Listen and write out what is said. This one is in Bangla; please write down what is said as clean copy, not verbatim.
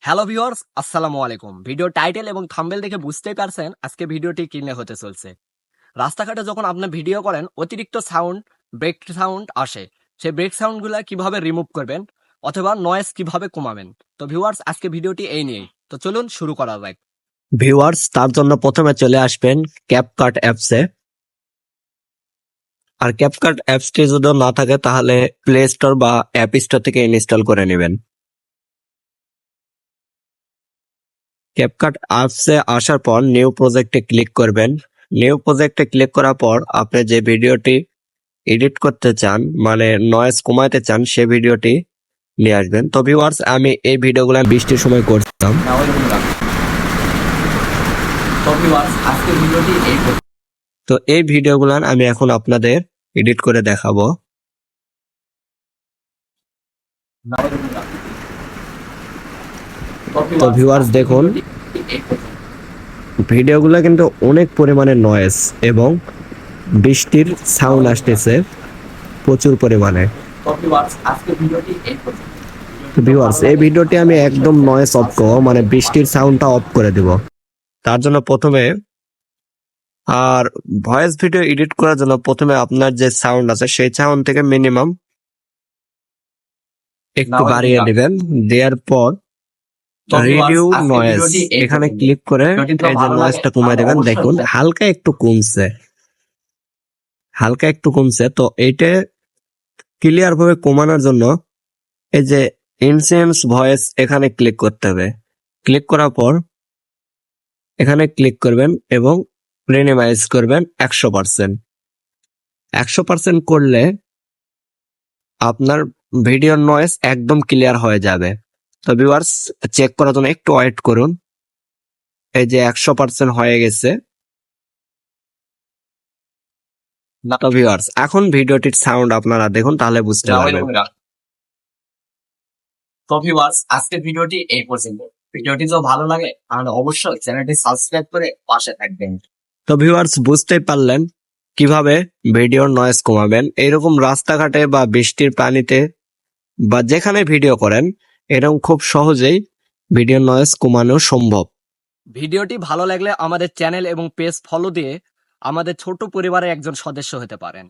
হ্যালো ভিউয়ার্স, আসসালামু আলাইকুম। ভিডিও টাইটেল এবং থাম্বনেল দেখে বুঝতেই পারছেন আজকে ভিডিওটি কি নিয়ে হতে চলছে। রাস্তাঘাটে যখন আপনি ভিডিও করেন অতিরিক্ত সাউন্ড, ব্রেক সাউন্ড আসে। সেই ব্রেক সাউন্ডগুলা কিভাবে রিমুভ করবেন অথবা নয়েজ কিভাবে কমাবেন। তো ভিউয়ার্স, আজকে ভিডিওটি এই নিয়েই। তো চলুন শুরু করা যাক। ভিউয়ার্স, তার জন্য প্রথমে চলে আসবেন ক্যাপকাট অ্যাপসে। আর ক্যাপকাট অ্যাপসটি যদি না থাকে তাহলে প্লে স্টোর বা অ্যাপ স্টোর থেকে ইনস্টল করে নেবেন। ক্যাপকাট অ্যাপসে আসার পর নিউ প্রজেক্টে ক্লিক করবেন। নিউ প্রজেক্টে ক্লিক করার পর আপনি যে ভিডিওটি এডিট করতে চান, মানে নয়েজ কমাতে চান, সে ভিডিওটি নিয়ে আসবেন। তো ভিউয়ার্স, আমি এই ভিডিওগুলো বৃষ্টির সময় করছিলাম। তো এই ভিডিওগুলো আমি এখন আপনাদের এডিট করে দেখাবো। তো ভিউয়ার্স দেখুন, ভিডিওগুলো কিন্তু অনেক পরিমাণে নয়েজ এবং বৃষ্টির সাউন্ড আসতেছে প্রচুর পরিমাণে। তো ভিউয়ার্স, এই ভিডিওটি আমি একদম নয়েজ অফ করব, মানে বৃষ্টির সাউন্ডটা অফ করে দেব। তার জন্য প্রথমে আর ভয়েস ভিডিও এডিট করার জন্য প্রথমে আপনার যে সাউন্ড আছে সেই সাউন্ড থেকে মিনিমাম একটু বাড়িয়ে নেবেন। দেওয়ার পর রিডিউ নয়েজ এখানে ক্লিক করে এই যে নয়েজটা কমিয়ে দেবেন। দেখুন হালকা একটু কমছে। তো এইটা ক্লিয়ার ভাবে কমানোর জন্য এই যে ইনসেন্স ভয়েস এখানে ক্লিক করতে হবে। ক্লিক করার পর এখানে ক্লিক করবেন এবং মিনিমাইজ করবেন 100%। 100% করলে আপনার ভিডিওর নয়েজ একদম ক্লিয়ার হয়ে যাবে। তো ভিউয়ার্স, চেক করার জন্য একটু ওয়েট করুন। এই যে 100% হয়ে গেছে। তো ভিউয়ার্স, এখন ভিডিওটির সাউন্ড আপনারা দেখুন, তাহলে বুঝতে পারবেন। তো ভিউয়ার্স, আজকের ভিডিওটি এই পর্যন্ত। ভিডিওটি যদি ভালো লাগে তাহলে অবশ্যই চ্যানেলটি সাবস্ক্রাইব করে পাশে থাকবেন। তো ভিউয়ার্স, বুঝতেই পারলেন কিভাবে ভিডিওর নয়েজ কমাবেন। এরকম রাস্তাঘাটে বা বৃষ্টির পানিতে বা যেখানে ভিডিও করেন, এরকম খুব সহজেই ভিডিওর নয়েজ কমানো সম্ভব। ভিডিওটি ভালো লাগলে আমাদের চ্যানেল এবং পেজ ফলো দিয়ে আমাদের ছোট পরিবারের একজন সদস্য হতে পারেন।